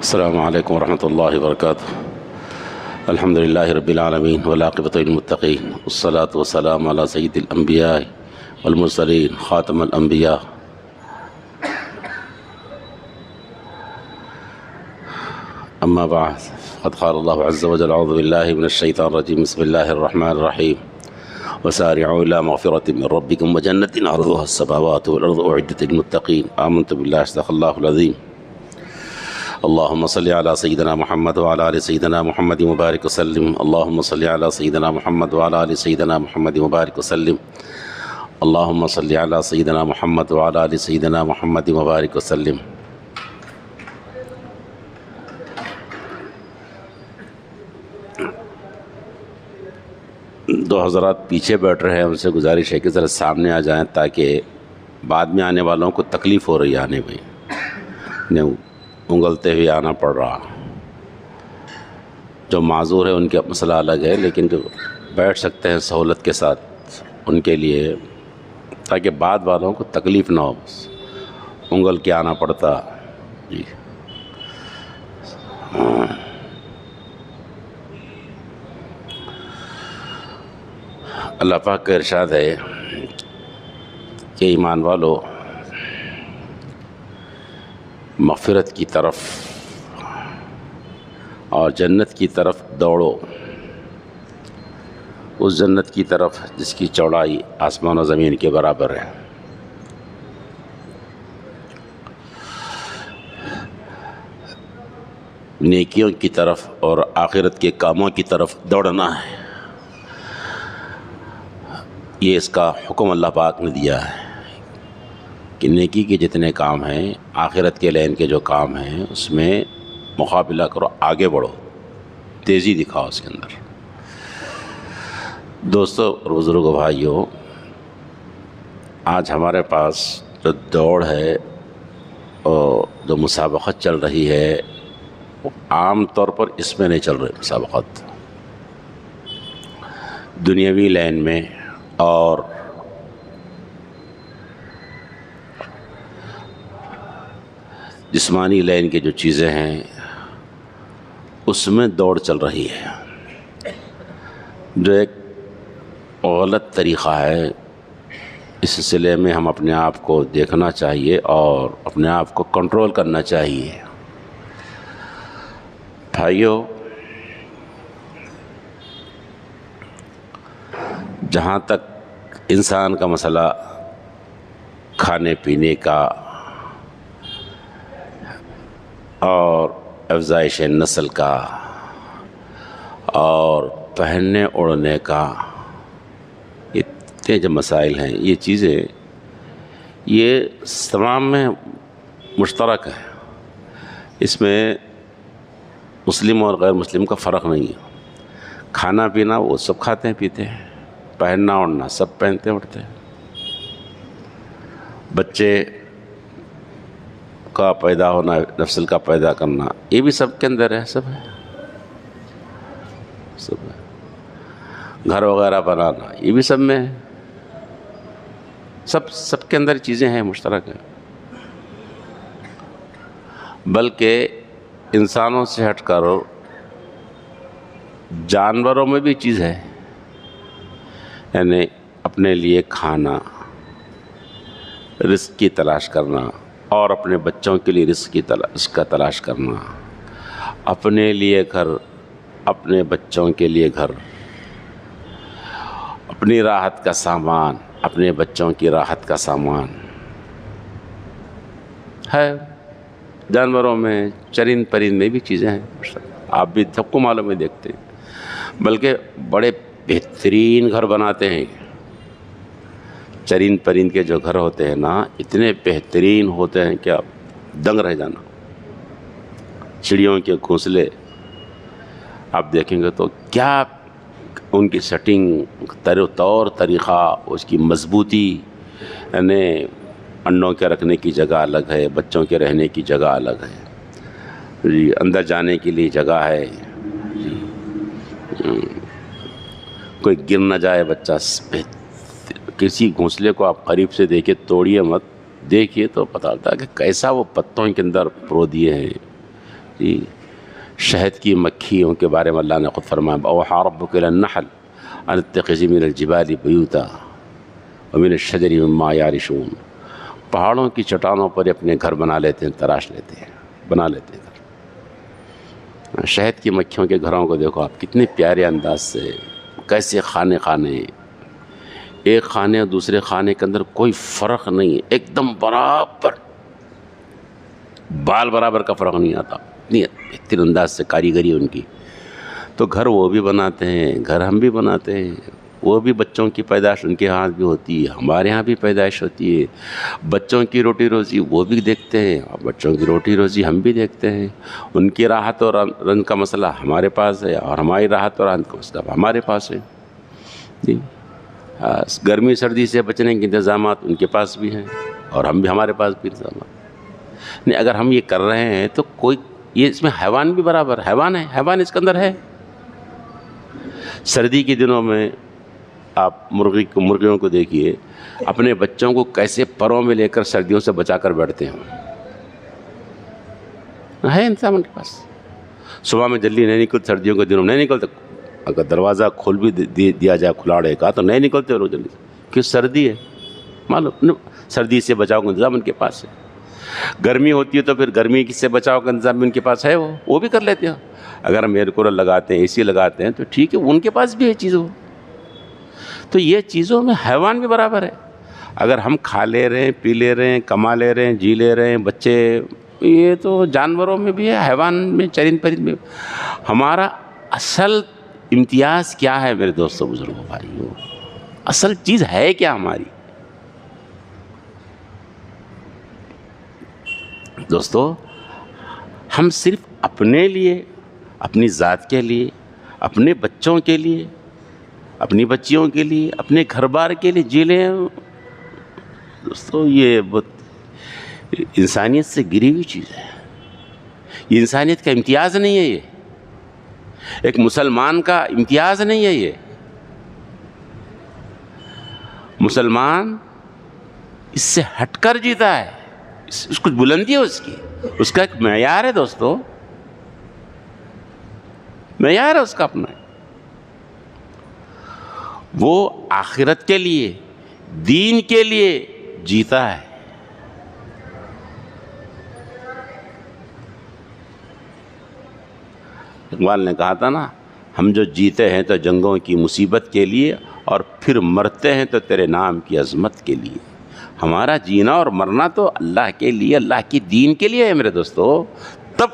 السلام علیکم ورحمۃ اللہ وبرکاتہ۔ الحمد للہ رب العالمین والعاقبۃ للمتقین والصلاۃ والسلام علی سید الانبیاء والمرسلین خاتم الانبیاء۔ اما بعد، قد قال اللہ عز وجل اعوذ باللہ من الشیطان الرجیم، بسم اللہ الرحمن الرحیم، وسارعوا الى مغفرۃ من ربکم وجنۃ عرضها السماوات والارض اعدت للمتقین۔ آمنت باللہ صدق اللہ العظیم۔ اللہم صلی علی سیدنا محمد وعلی آل سیدنا محمد مبارک وسلم۔ اللہم صلی علی سیدنا محمد وعلی آل سیدنا محمد مبارک وسلم۔ اللہم صلی علی سیدنا محمد وعلی آل سیدنا محمد مبارک وسلم۔ دو حضرات پیچھے بیٹھ رہے ہیں، ان سے گزارش ہے کہ ذرا سامنے آ جائیں تاکہ بعد میں آنے والوں کو تکلیف ہو رہی ہے آنے میں، انہیں انگلتے ہوئے آنا پڑ رہا۔ جو معذور ہے ان کا مسئلہ الگ ہے، لیکن جو بیٹھ سکتے ہیں سہولت کے ساتھ ان کے لیے، تاکہ بعد والوں کو تکلیف نہ ہو، بس انگل کے آنا پڑتا۔ جی اللہ پاک کا ارشاد ہے کہ ایمان والو مغفرت کی طرف اور جنت کی طرف دوڑو، اس جنت کی طرف جس کی چوڑائی آسمان و زمین کے برابر ہے۔ نیکیوں کی طرف اور آخرت کے کاموں کی طرف دوڑنا ہے، یہ اس کا حکم اللہ پاک نے دیا ہے کہ نیکی کے جتنے کام ہیں، آخرت کے لین کے جو کام ہیں، اس میں مقابلہ کرو، آگے بڑھو، تیزی دکھاؤ اس کے اندر۔ دوستو اور بزرگوں بھائیوں، آج ہمارے پاس جو دوڑ ہے اور جو مسابقت چل رہی ہے، وہ عام طور پر اس میں نہیں چل رہی مسابقت، دنیاوی لین میں اور جسمانی لین کی جو چیزیں ہیں اس میں دوڑ چل رہی ہے، جو ایک غلط طریقہ ہے۔ اس سلسلے میں ہم اپنے آپ کو دیکھنا چاہیے اور اپنے آپ کو کنٹرول کرنا چاہیے۔ بھائیو، جہاں تک انسان کا مسئلہ کھانے پینے کا اور افزائش نسل کا اور پہننے اوڑھنے کا، اتنے جو مسائل ہیں، یہ چیزیں یہ تمام میں مشترک ہے، اس میں مسلم اور غیر مسلم کا فرق نہیں ہے۔ کھانا پینا وہ سب کھاتے ہیں پیتے ہیں، پہننا اوڑھنا سب پہنتے اوڑھتے ہیں، بچے کا پیدا ہونا، نسل کا پیدا کرنا، یہ بھی سب کے اندر ہے، سب ہے، سب ہے۔ گھر وغیرہ بنانا، یہ بھی سب میں ہے، سب کے اندر چیزیں ہیں، مشترک ہیں۔ بلکہ انسانوں سے ہٹ کر جانوروں میں بھی چیز ہے، یعنی اپنے لیے کھانا، رزق کی تلاش کرنا، اور اپنے بچوں کے لیے رزق کا تلاش کرنا، اپنے لیے گھر، اپنے بچوں کے لیے گھر، اپنی راحت کا سامان، اپنے بچوں کی راحت کا سامان ہے۔ جانوروں میں، چرند پرند میں بھی چیزیں ہیں، آپ بھی سب کو معلوم ہے، دیکھتے ہیں۔ بلکہ بڑے بہترین گھر بناتے ہیں، چرند پرند کے جو گھر ہوتے ہیں نا، اتنے بہترین ہوتے ہیں کہ آپ دنگ رہ جانا۔ چڑیوں کے گھونسلے آپ دیکھیں گے تو کیا ان کی سیٹنگ، طور طریقہ، اس کی مضبوطی، یعنی انڈوں کے رکھنے کی جگہ الگ ہے، بچوں کے رہنے کی جگہ الگ ہے، جی اندر جانے کے لیے جگہ ہے، جی کوئی گر نہ جائے بچہ۔ کسی گھونسلے کو آپ قریب سے دیکھیں، توڑیے مت، دیکھیے تو پتہ چلتا ہے کہ کیسا وہ پتوں کے اندر پرو دیے ہیں، جی شہد کی مکھیوں کے بارے میں اللہ نے خود فرمایا اوحیٰ ربک الی النحل ان اتخذی من الجبال بیوتا ومن الشجر مما یعرشون، پہاڑوں کی چٹانوں پر اپنے گھر بنا لیتے ہیں، تراش لیتے ہیں، بنا لیتے ہیں گھر۔ شہد کی مکھیوں کے گھروں کو دیکھو آپ، کتنے پیارے انداز سے، کیسے خانے ایک خانے اور دوسرے خانے کے اندر کوئی فرق نہیں، ایک دم برابر، بال برابر کا فرق نہیں آتا، اتنی بہترین انداز سے کاریگری ان کی۔ تو گھر وہ بھی بناتے ہیں، گھر ہم بھی بناتے ہیں، وہ بھی بچوں کی پیدائش ان کے ہاتھ بھی ہوتی ہے، ہمارے ہاں بھی پیدائش ہوتی ہے، بچوں کی روٹی روزی وہ بھی دیکھتے ہیں اور بچوں کی روٹی روزی ہم بھی دیکھتے ہیں، ان کی راحت اور رنج کا مسئلہ ہمارے پاس ہے اور ہماری راحت اور رنج کا مسئلہ ہمارے پاس ہے جی۔ گرمی سردی سے بچنے کے انتظامات ان کے پاس بھی ہیں اور ہمارے پاس بھی انتظامات نہیں۔ اگر ہم یہ کر رہے ہیں تو کوئی، یہ اس میں حیوان بھی برابر، حیوان ہے، حیوان اس کے اندر ہے۔ سردی کے دنوں میں آپ مرغیوں کو دیکھیے، اپنے بچوں کو کیسے پروں میں لے کر سردیوں سے بچا کر بیٹھتے ہیں، ہے انتظام ان کے پاس۔ صبح میں جلدی نہیں نکلتے، سردیوں کے دنوں نہیں نکلتے، اگر دروازہ کھول بھی دیا جائے کھلاڑے کا تو نہیں نکلتے وہ لوگ جلدی، کیوں؟ سردی ہے، معلوم، سردی سے بچاؤ کا انتظام ان کے پاس ہے۔ گرمی ہوتی ہے تو پھر گرمی سے بچاؤ کا انتظام ان کے پاس ہے، وہ بھی کر لیتے ہیں۔ اگر ہم ایئر کولر لگاتے ہیں، اے سی لگاتے ہیں تو ٹھیک ہے، ان کے پاس بھی ہے چیزوں۔ تو یہ چیزوں میں حیوان بھی برابر ہے۔ اگر ہم کھا لے رہے ہیں، پی لے رہے ہیں، کما لے رہے ہیں، جی لے رہے ہیں، بچے، یہ تو جانوروں میں بھی ہے، حیوان میں، چرند پرند میں۔ ہمارا اصل امتیاز کیا ہے میرے دوستوں بزرگوں بھائیوں؟ اصل چیز ہے کیا ہماری؟ دوستو، ہم صرف اپنے لیے، اپنی ذات کے لیے، اپنے بچوں کے لیے، اپنی بچیوں کے لیے، اپنے گھر بار کے لیے جی لیں دوستو، یہ بہت انسانیت سے گری ہوئی چیز ہے۔ یہ انسانیت کا امتیاز نہیں ہے، یہ ایک مسلمان کا امتیاز نہیں ہے۔ یہ مسلمان اس سے ہٹ کر جیتا ہے، اس کچھ بلندی ہے اس کی، اس کا ایک معیار ہے دوستو، معیار ہے اس کا اپنا۔ وہ آخرت کے لیے، دین کے لیے جیتا ہے۔ اقبال نے کہا تھا نا، ہم جو جیتے ہیں تو جنگوں کی مصیبت کے لیے اور پھر مرتے ہیں تو تیرے نام کی عظمت کے لیے۔ ہمارا جینا اور مرنا تو اللہ کے لیے، اللہ کی دین کے لیے ہے میرے دوستو۔ تب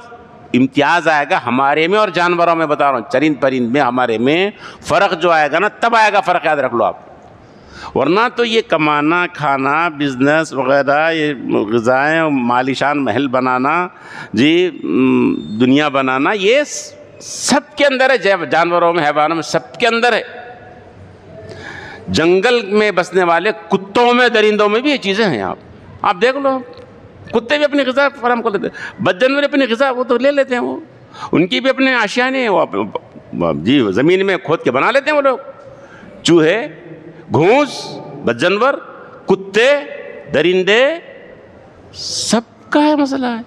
امتیاز آئے گا ہمارے میں اور جانوروں میں، بتا رہا ہوں، چرند پرند میں ہمارے میں فرق جو آئے گا نا، تب آئے گا فرق، یاد رکھ لو آپ۔ ورنہ تو یہ کمانا، کھانا، بزنس وغیرہ، یہ غذائیں، مالیشان محل بنانا، جی دنیا بنانا، یہ سب کے اندر ہے، جانوروں میں، حیوانوں میں، سب کے اندر ہے۔ جنگل میں بسنے والے کتوں میں، درندوں میں بھی یہ چیزیں ہیں۔ آپ دیکھ لو، کتے بھی اپنی غذا فراہم کر لیتے ہیں، بدجانور اپنی غذا وہ تو لے لیتے ہیں، وہ ان کی بھی اپنے اشیاء نہیں ہیں، وہ جی زمین میں کھود کے بنا لیتے ہیں وہ لوگ۔ چوہے، گھونس، بدجانور، کتے، درندے، سب کا ہے مسئلہ ہے۔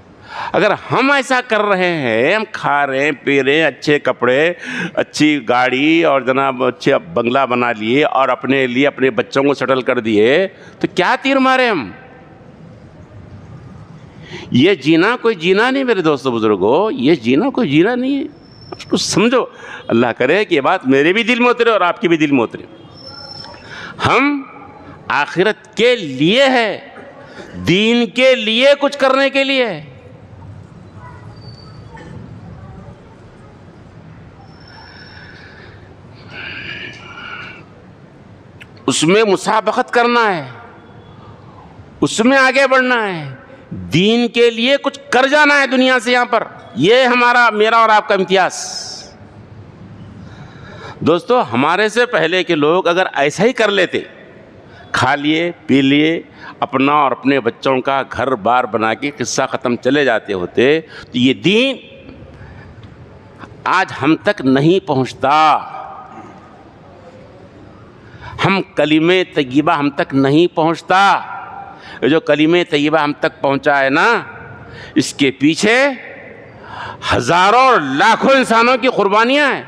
اگر ہم ایسا کر رہے ہیں، ہم کھا رہے ہیں، پی رہے ہیں، اچھے کپڑے، اچھی گاڑی اور جناب اچھے بنگلہ بنا لیے اور اپنے لیے اپنے بچوں کو سیٹل کر دیے، تو کیا تیر مارے ہم؟ یہ جینا کوئی جینا نہیں میرے دوستو بزرگوں، یہ جینا کوئی جینا نہیں ہے، اس کو سمجھو۔ اللہ کرے کہ یہ بات میرے بھی دل میں اترے اور آپ کے بھی دل میں اترے۔ ہم آخرت کے لیے ہے، دین کے لیے کچھ کرنے کے لیے۔ اس میں مسابقت کرنا ہے، اس میں آگے بڑھنا ہے، دین کے لیے کچھ کر جانا ہے دنیا سے یہاں پر۔ یہ ہمارا، میرا اور آپ کا امتیاز۔ دوستو، ہمارے سے پہلے کے لوگ اگر ایسا ہی کر لیتے، کھا لیے، پی لیے، اپنا اور اپنے بچوں کا گھر بار بنا کے قصہ ختم چلے جاتے ہوتے، تو یہ دین آج ہم تک نہیں پہنچتا، ہم کلمہ طیبہ ہم تک نہیں پہنچتا۔ یہ جو کلمہ طیبہ ہم تک پہنچا ہے نا، اس کے پیچھے ہزاروں لاکھوں انسانوں کی قربانیاں ہیں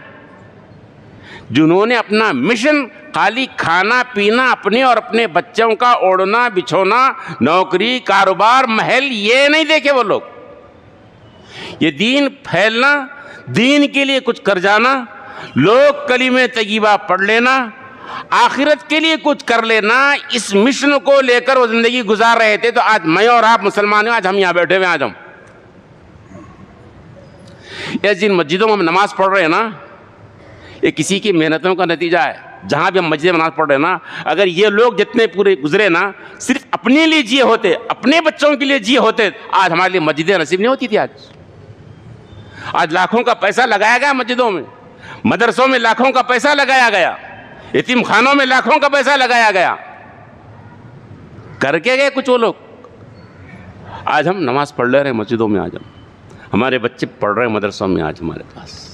جنہوں نے اپنا مشن خالی کھانا پینا اپنے اور اپنے بچوں کا اوڑھنا بچھونا نوکری کاروبار محل یہ نہیں دیکھے وہ لوگ. یہ دین پھیلنا, دین کے لیے کچھ کر جانا, لوگ کلمہ طیبہ پڑھ لینا, آخرت کے لیے کچھ کر لینا, اس مشن کو لے کر وہ زندگی گزار رہے تھے. تو آج میں اور آپ مسلمان ہیں, آج ہم یہاں بیٹھے ہوئے ہیں. آج ہم جن مسجدوں میں ہم نماز پڑھ رہے ہیں نا, یہ کسی کی محنتوں کا نتیجہ ہے. جہاں بھی ہم مسجد میں نماز پڑھ رہے ہیں نا, اگر یہ لوگ جتنے پورے گزرے نا صرف اپنے لیے جیے ہوتے, اپنے بچوں کے لیے جیے ہوتے, آج ہمارے لیے مسجدیں نصیب نہیں ہوتی تھی. آج لاکھوں کا پیسہ لگایا گیا مسجدوں میں, مدرسوں میں لاکھوں کا پیسہ لگایا گیا, یتیم خانوں میں لاکھوں کا پیسہ لگایا گیا. کر کے گئے کچھ وہ لوگ. آج ہم نماز پڑھ لے رہے ہیں مسجدوں میں, آج ہمارے بچے پڑھ رہے ہیں مدرسوں میں. آج ہمارے پاس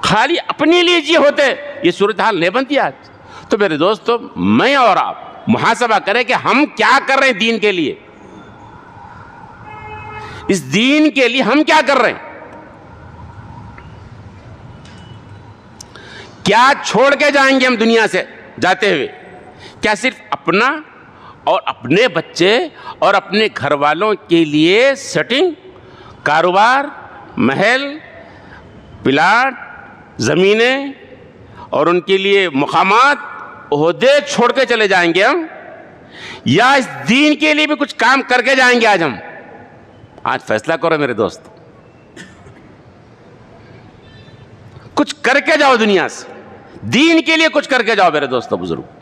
خالی اپنے لیے جی ہوتے, یہ صورتحال نہیں بنتی آج. تو میرے دوستو, میں اور آپ محاسبہ کریں کہ ہم کیا کر رہے ہیں دین کے لیے. اس دین کے لیے ہم کیا کر رہے ہیں, کیا چھوڑ کے جائیں گے ہم دنیا سے جاتے ہوئے. کیا صرف اپنا اور اپنے بچے اور اپنے گھر والوں کے لیے سیٹنگ, کاروبار, محل, پلاٹ, زمینیں اور ان کے لیے مقامات, عہدے چھوڑ کے چلے جائیں گے ہم, یا اس دین کے لیے بھی کچھ کام کر کے جائیں گے آج ہم. آج فیصلہ کرو میرے دوست, کچھ کر کے جاؤ دنیا سے, دین کے لیے کچھ کر کے جاؤ میرے دوستو بزرگ.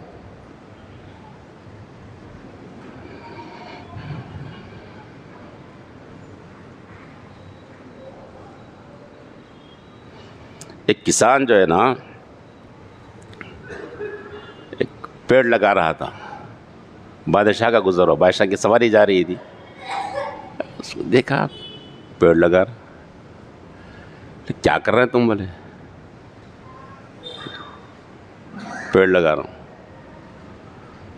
ایک کسان جو ہے نا, ایک پیڑ لگا رہا تھا, بادشاہ کا گزر ہوا, بادشاہ کی سواری جا رہی تھی, اس کو دیکھا پیڑ لگا رہا. کیا کر رہے ہیں تم؟ بولے پیڑ لگا رہا ہوں.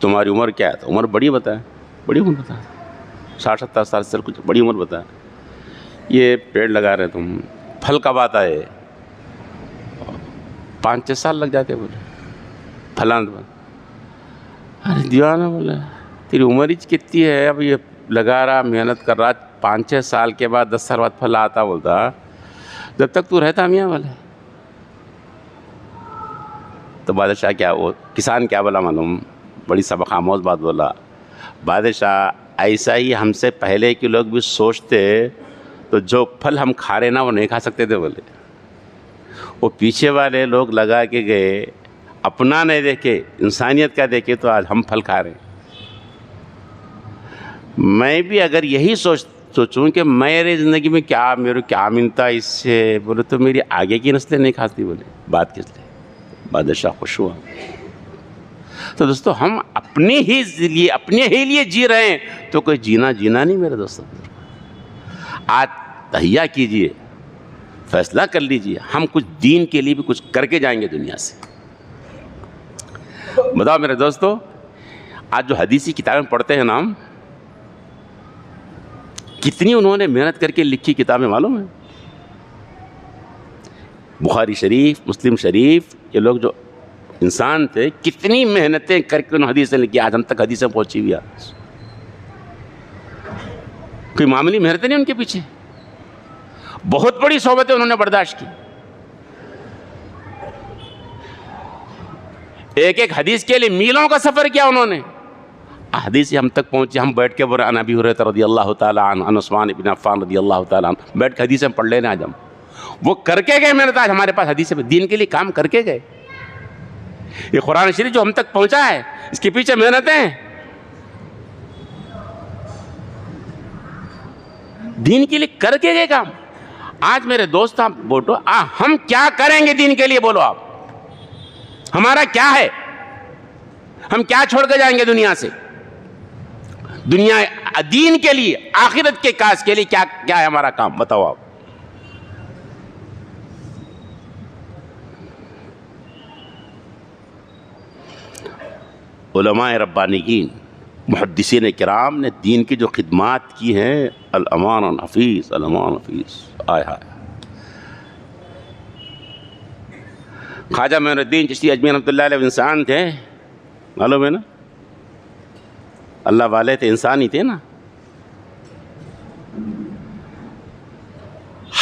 تمہاری عمر کیا ہے؟ تو عمر بڑی بتائے, بڑی عمر بتائے, 60-70 سال سے کچھ بڑی عمر بتائے. یہ پیڑ لگا رہے تم, پھل کب آتا ہے؟ 5-6 سال لگ جاتے. بولے پھلان. ارے دیوانہ, بولے تیری عمر ہی کتنی ہے, اب یہ لگا رہا, محنت کر رہا, 5-6 سال کے بعد 10 سال بعد پھل آتا. بولتا جب تک تو رہتا میاں. بولے تو بادشاہ کیا, وہ کسان کیا بولا معلوم, بڑی سبق آموز بات بولا. بادشاہ ایسا ہی ہم سے پہلے کے لوگ بھی سوچتے تو جو پھل ہم کھا رہے نا وہ نہیں کھا سکتے تھے. بولے وہ پیچھے والے لوگ لگا کے گئے, اپنا نہیں دیکھے, انسانیت کا دیکھے, تو آج ہم پھل کھا رہے ہیں. میں بھی اگر یہی سوچوں کہ میرے زندگی میں کیا میرے کیا ملتا اس سے, بولے تو میری آگے کی نسلیں نہیں کھاتی. بولے بات کس لیے؟ بادشاہ خوش ہوا. تو دوستو, ہم اپنے ہی لیے جی رہے ہیں تو کوئی جینا نہیں میرے دوستو. آج تہیا کیجئے, فیصلہ کر لیجئے, ہم کچھ دین کے لیے بھی کچھ کر کے جائیں گے دنیا سے. بتاؤ میرے دوستو, آج جو حدیثی کتابیں پڑھتے ہیں نا ہم, کتنی انہوں نے محنت کر کے لکھی کتابیں معلوم ہے. بخاری شریف, مسلم شریف, یہ لوگ جو انسان تھے کتنی محنتیں کر کے انہوں نے حدیثیں لکھی. آج ہم تک حدیثیں پہنچی ہوئی. کوئی معمولی محنتیں نہیں ان کے پیچھے, بہت بڑی صحبتیں انہوں نے برداشت کی. ایک ایک حدیث کے لیے میلوں کا سفر کیا انہوں نے. حدیث ہم تک پہنچی, ہم بیٹھ کے عن ابی ہریرہ رضی اللہ تعالیٰ عنہ, عن عثمان بن عفان رضی اللہ تعالیٰ عنہ, بیٹھ کے حدیثیں پڑھ لینا. آج ہم وہ کر کے گئے محنت, آج ہمارے پاس حدیثیں دین کے لیے کام کر کے گئے. یہ قرآن شریف جو ہم تک پہنچا ہے, اس کے پیچھے محنتیں دین کے لیے کر کے گئے کام. آج میرے دوست آپ بولو, ہم کیا کریں گے دین کے لیے؟ بولو آپ, ہمارا کیا ہے؟ ہم کیا چھوڑ کے جائیں گے دنیا سے؟ دنیا دین کے لیے, آخرت کے کاج کے لیے کیا ہے ہمارا کام؟ بتاؤ آپ. علماء ربانیین محدثین کرام نے دین کی جو خدمات کی ہیں، الامان الحفیظ، الامان الحفیظ، آئے ہائے۔ خواجہ معین الدین چشتی اجمیر رحمۃ اللہ علیہ انسان تھے، معلوم ہے نا، اللہ والے تھے، انسان ہی تھے نا۔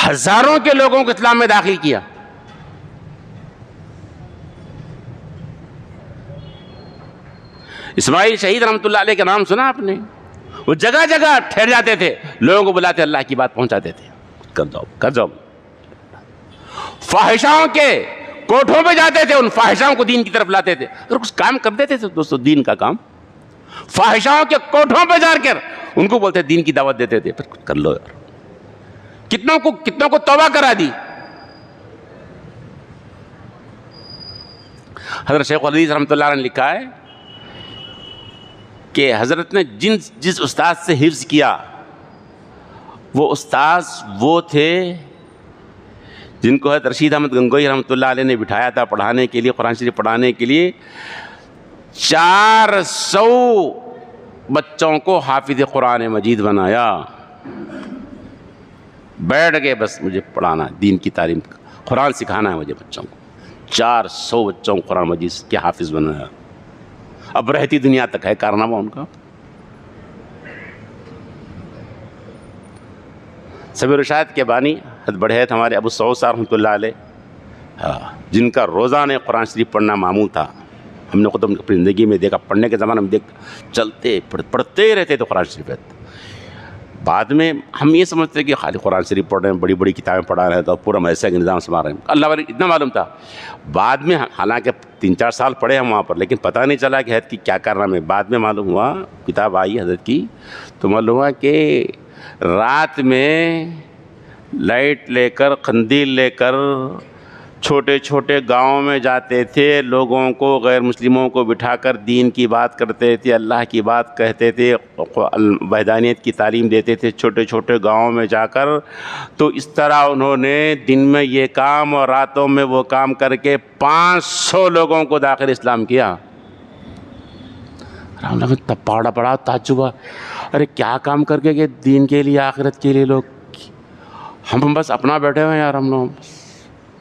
ہزاروں کے لوگوں کو اسلام میں داخل کیا۔ اسماعیل شہید رحمۃ اللہ علیہ کا نام سنا آپ نے؟ وہ جگہ جگہ ٹھہر جاتے تھے، لوگوں کو بلاتے اللہ کی بات پہنچاتے تھے، کر جاؤ۔ فاحشاؤں کے کوٹھوں پہ جاتے تھے، ان فاحشاؤں کو دین کی طرف لاتے تھے، اور کچھ کام کر دیتے تھے دوستو، دین کا کام۔ فاحشاؤں کے کوٹھوں پہ جا کر ان کو بولتے دین کی دعوت دیتے تھے، پھر کچھ کر لو یار۔ کتنوں کو توبہ کرا دی۔ حضرت شیخ الحدیث رحمۃ اللہ علیہ نے لکھا ہے کہ حضرت نے جس استاد سے حفظ کیا، وہ استاد وہ تھے جن کو حضرت رشید احمد گنگوئی رحمۃ اللہ علیہ نے بٹھایا تھا پڑھانے کے لیے، قرآن شریف پڑھانے کے لیے۔ 400 بچوں کو حافظ قرآن مجید بنایا۔ بیٹھ گئے بس مجھے پڑھانا، دین کی تعلیم، قرآن سکھانا ہے مجھے بچوں کو۔ 400 بچوں کو قرآن مجید کے حافظ بنایا۔ اب رہتی دنیا تک ہے کارنامہ ان کا۔ سبیل الرشاد کے بانی حد بڑھے تھے ہمارے ابو سعود صاحب رحمۃ اللہ علیہ، جن کا روزانہ قرآن شریف پڑھنا معمول تھا۔ ہم نے خود اپنی زندگی میں دیکھا، پڑھنے کے زمانے میں چلتے پڑھتے رہتے تھے قرآن شریف۔ بعد میں ہم یہ سمجھتے کہ خالی قرآن شریف پڑھ رہے ہیں، بڑی بڑی کتابیں پڑھا رہے ہیں تو پورا مدرسہ کا نظام سنبھال رہے ہیں، اللہ والے اتنا معلوم تھا۔ بعد میں حالانکہ 3-4 سال پڑھے ہم وہاں پر، لیکن پتہ نہیں چلا کہ حضرت کی کیا کارنامے۔ بعد میں معلوم ہوا، کتاب آئی حضرت کی تو معلوم ہوا کہ رات میں لائٹ لے کر، قندیل لے کر چھوٹے چھوٹے گاؤں میں جاتے تھے، لوگوں کو، غیر مسلموں کو بٹھا کر دین کی بات کرتے تھے، اللہ کی بات کہتے تھے، وحدانیت کی تعلیم دیتے تھے چھوٹے چھوٹے گاؤں میں جا کر۔ تو اس طرح انہوں نے دن میں یہ کام اور راتوں میں وہ کام کر کے 500 لوگوں کو داخل اسلام کیا۔ تب پاڑا پڑا تعجب، ارے کیا کام کر کے دین کے لیے، آخرت کے لیے لوگ، ہم بس اپنا بیٹھے ہوئے یار، ہم لوگ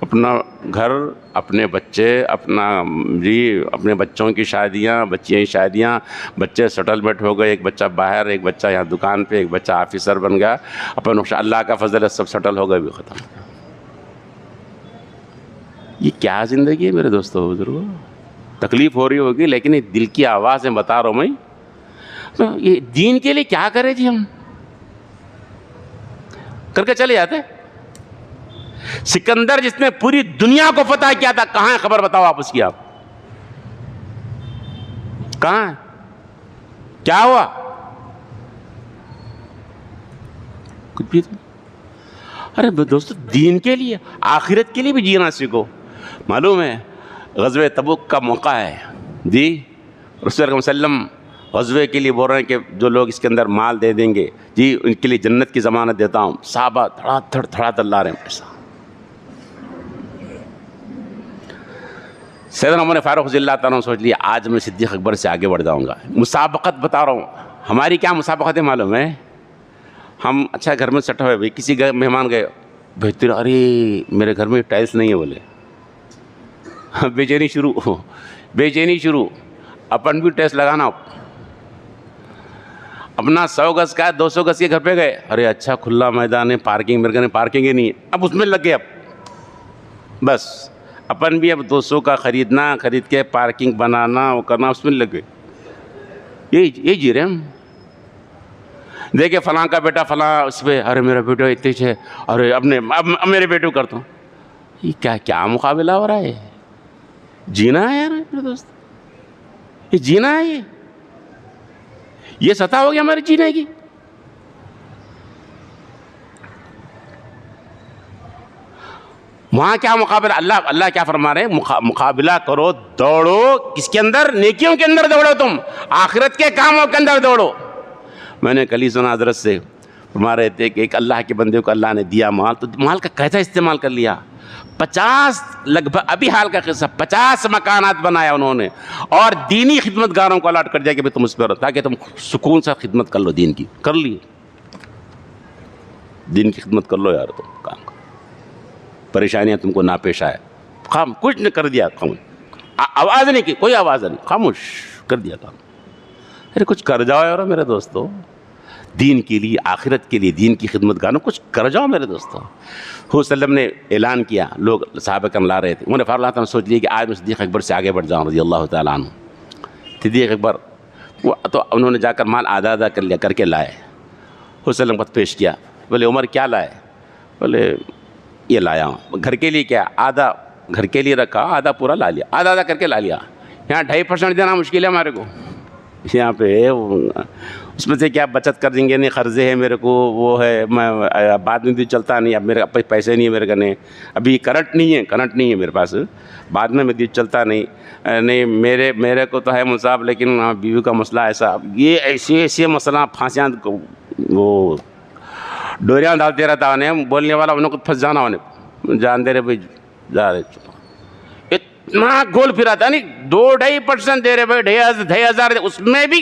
اپنا گھر، اپنے بچے، اپنے بچوں کی شادیاں، بچیاں کی شادیاں، بچے سیٹلمنٹ ہو گئے، ایک بچہ باہر، ایک بچہ یہاں دکان پہ، ایک بچہ آفیسر بن گیا، اپن اللہ کا فضل ہے سب سیٹل ہو گئے، بھی ختم۔ یہ کیا زندگی ہے میرے دوستو بزرگوں؟ تکلیف ہو رہی ہوگی، لیکن یہ دل کی آواز ہے، بتا رہا ہوں میں، یہ دین کے لیے کیا کرے جی، ہم کر کے چلے جاتے۔ سکندر جس نے پوری دنیا کو فتح کیا تھا، کہاں ہے خبر بتاؤ آپ اس کی، آپ کہاں ہے؟ کیا ہوا؟ کچھ بھی۔ ارے دوستو دین کے لیے، آخرت کے لیے بھی جینا سیکھو۔ معلوم ہے غزوہ تبوک کا موقع ہے جی، رسول اللہ صلی اللہ علیہ وسلم غزوے کے لیے بول رہے ہیں کہ جو لوگ اس کے اندر مال دے دیں گے جی، ان کے لیے جنت کی ضمانت دیتا ہوں۔ صحابہ دھڑا دھڑ لا رہے ہیں پیسہ۔ سیدنا عمر فاروق رضی اللہ تعالیٰ نے سوچ لیا آج میں صدیق اکبر سے آگے بڑھ جاؤں گا۔ مسابقت بتا رہا ہوں، ہماری کیا مسابقت ہے معلوم ہے؟ ہم اچھا گھر میں سٹا ہوئے، بھائی کسی مہمان گئے، بہتر، ارے میرے گھر میں ٹائلس نہیں ہے بولے، بے چینی شروع، اپن بھی ٹیسٹ لگانا، اپنا 100 گز کا 200 گز کے گھر پہ گئے، ارے اچھا کھلا میدان ہے، پارکنگ، میرے گھر میں پارکنگ ہی نہیں ہے، اب اس میں لگ گئے، اب بس اپن بھی اب 200 کا خریدنا، خرید کے پارکنگ بنانا، وہ کرنا، اس میں لگ گئے۔ یہ جی رہے ہم، دیکھے فلاں کا بیٹا فلاں اس پہ، ارے میرا بیٹا اتنے ہے، ارے اب میرے بیٹے کو کرتا ہوں۔ یہ کیا مقابلہ ہو رہا ہے؟ جینا ہے یار میرے دوست، یہ جینا ہے، یہ سطح ہو گیا ہمارے جینے کی۔ وہاں کیا مقابلہ، اللہ کیا فرما رہے ہیں؟ مقابلہ کرو، دوڑو، کس کے اندر؟ نیکیوں کے اندر دوڑو، تم آخرت کے کاموں کے اندر دوڑو۔ میں نے کل ہی سنا حضرت سے، فرما رہے تھے کہ ایک اللہ کے بندے کو اللہ نے دیا مال، تو مال کا کیسا استعمال کر لیا، 50 لگ بھگ ابھی حال کا قصہ، 50 مکانات بنایا انہوں نے، اور دینی خدمت گاروں کو الاٹ کر دیا کہ بھئی تم اس پہ رہو، تاکہ تم سکون سے خدمت کر لو دین کی. کر لی دین کی خدمت کر لو یار، تم کام کرو، پریشانیاں تم کو ناپیش آئے، کچھ نہیں کر دیا، آواز نہیں کی، کوئی آواز نہیں، خاموش کر دیا کام. ارے کچھ کر جاؤ یار میرے دوستو، دین کے لیے، آخرت کے لیے، دین کی خدمت گاروں کچھ کر جاؤ میرے دوستو. حضور صلی اللہ علیہ وسلم نے اعلان کیا، لوگ صحابہ کرام لا رہے تھے، انہوں نے فاروق اللہ سوچ لیا کہ آج میں صدیق اکبر سے آگے بڑھ جاؤں رضی اللہ تعالیٰ عنہ. صدیق اکبر تو انہوں نے جا کر مال آدھا کر لیا، کر کے لائے. حضور صلی اللہ علیہ وسلم پیش کیا، بولے عمر کیا لائے؟ بولے یہ لایا ہوں. گھر کے لیے کیا؟ آدھا گھر کے لیے رکھا، آدھا پورا لا لیا، آدھا کر کے لا لیا. یہاں 2.5% دینا مشکل ہے ہمارے کو، یہاں پہ اس میں سے کیا بچت کر دیں گے، نہیں قرضے ہے میرے کو، وہ ہے، میں بعد میں بھی چلتا نہیں، اب میرے پیسے نہیں ہے میرے کنے، ابھی کرنٹ نہیں ہے میرے پاس، بعد میں بھی چلتا نہیں میرے کو تو ہے مصاب، لیکن بیوی کا مسئلہ ایسا، یہ ایسے مسئلہ، پھانسیاں وہ ڈوریاں ڈالتے رہتا انہیں، بولنے والا انہوں کو پھنس جانا، انہیں جان دے رہے بھائی، جا رہے اتنا گول پھراتا نہیں، 2-2.5% دے رہے بھائی، 2,500 اس میں بھی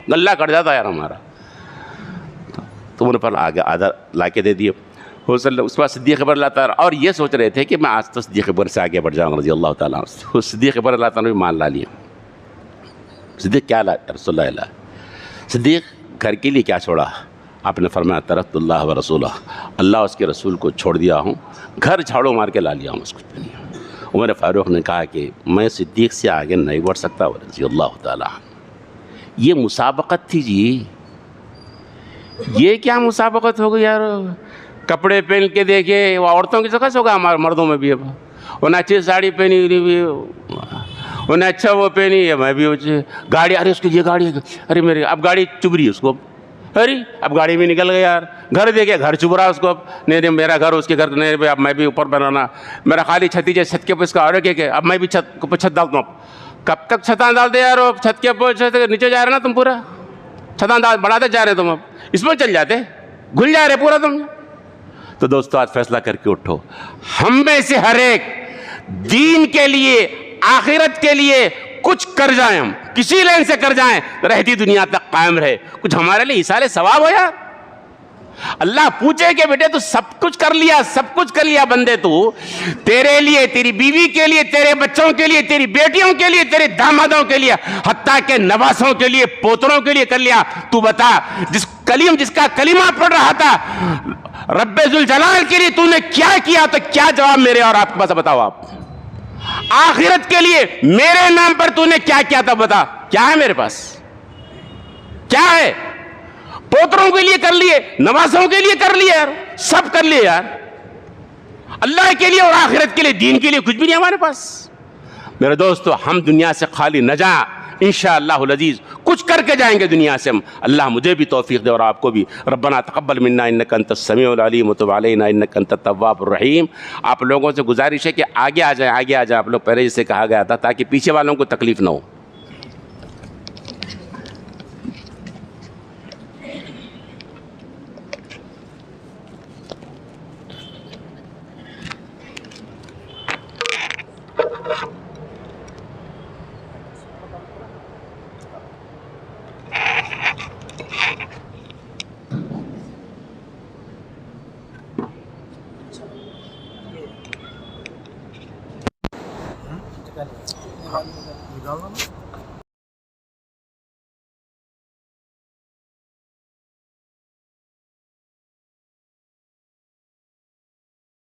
گلہ کٹ جاتا یار ہمارا. تو انہوں نے پر آگے آدھا لا کے دے دیے. اس کے بعد صدیق اکبر اللہ تعالیٰ، اور یہ سوچ رہے تھے کہ میں آج تو صدیق اکبر سے آگے بڑھ جاؤں رضی اللہ تعالیٰ. صدیق اکبر اللہ تعالیٰ نے بھی مال لا لیا. صدیق کیا لایا رسول اللہ علیہ؟ صدیق گھر کے لیے کیا چھوڑا؟ آپ نے فرمایا ترکت اللہ و رسولہ، اللہ اس کے رسول کو چھوڑ دیا ہوں، گھر جھاڑو مار کے لا لیا ہوں اس کو. عمر فاروق نے کہا کہ میں صدیق سے آگے نہیں بڑھ سکتا رضی اللہ تعالیٰ. یہ مسابقت تھی جی، یہ کیا مسابقت ہو گئی یار؟ کپڑے پہن کے دیکھے، وہ عورتوں کی جگہ سے ہوگا، ہمارے مردوں میں بھی اب انہوں نے اچھی ساڑی پہنی ہوئی، انہوں نے اچھا وہ پہنی ہے، میں بھی گاڑی، ارے اس کی یہ گاڑی، ارے میرے اب گاڑی چبھ رہی ہے اس کو، ارے اب گاڑی بھی نکل گئی یار. گھر دیکھے گھر چبھ رہا اس کو، نہیں میرا گھر اس کے گھر، نہیں اب میں بھی اوپر بنانا، میرا خالی چھتی جائے چھت کے اوپر اس کا، اور کہ اب میں بھی چھت کو چھت ڈالتا ہوں. کب تک چھتاں ڈال دے یار، چھت کے اوپر نیچے جا رہے نا تم، پورا چھتاں بڑھاتے جا رہے تم، اب اس میں چل جاتے، گھل جا رہے پورا تم. تو دوستو آج فیصلہ کر کے اٹھو، ہم میں سے ہر ایک دین کے لیے، آخرت کے لیے کچھ کر جائیں، ہم کسی لین سے کر جائیں، رہتی دنیا تک قائم رہے، کچھ ہمارے لیے ایسالے ثواب ہو یار. اللہ پوچھے کہ بیٹے تو سب کچھ کر لیا بندے، تو تیرے لیے، تیری بیوی کے لیے، تیرے بچوں کے لیے، تیری بیٹیوں کے لیے، تیرے دامادوں کے لیے، حتیٰ کہ نواسوں کے لیے، پوتروں کے لیے کر لیا. تو بتا، جس کا کلمہ پڑھ رہا تھا رب ذوالجلال کے لیے، تو نے کیا کیا؟ تو کیا جواب میرے اور آپ کے پاس بتاؤ. آپ آخرت کے لیے میرے نام پر تو نے کیا کیا تھا؟ بتا، کیا ہے میرے پاس؟ کیا ہے؟ پوتروں کے لیے کر لیے، نواسوں کے لیے کر لیے یار، سب کر لیے یار، اللہ کے لیے اور آخرت کے لیے، دین کے لیے کچھ بھی نہیں ہمارے پاس. میرے دوستو، ہم دنیا سے خالی نہ جائیں، انشاءاللہ العزیز کچھ کر کے جائیں گے دنیا سے ہم. اللہ مجھے بھی توفیق دے اور آپ کو بھی. ربنا تقبل منا انک انت السمیع العلیم وتب علینا انک انت التواب الرحیم. آپ لوگوں سے گزارش ہے کہ آگے آ جائیں. آپ لوگ پہلے جسے کہا گیا تھا، تاکہ پیچھے والوں کو تکلیف نہ ہو. نکالنا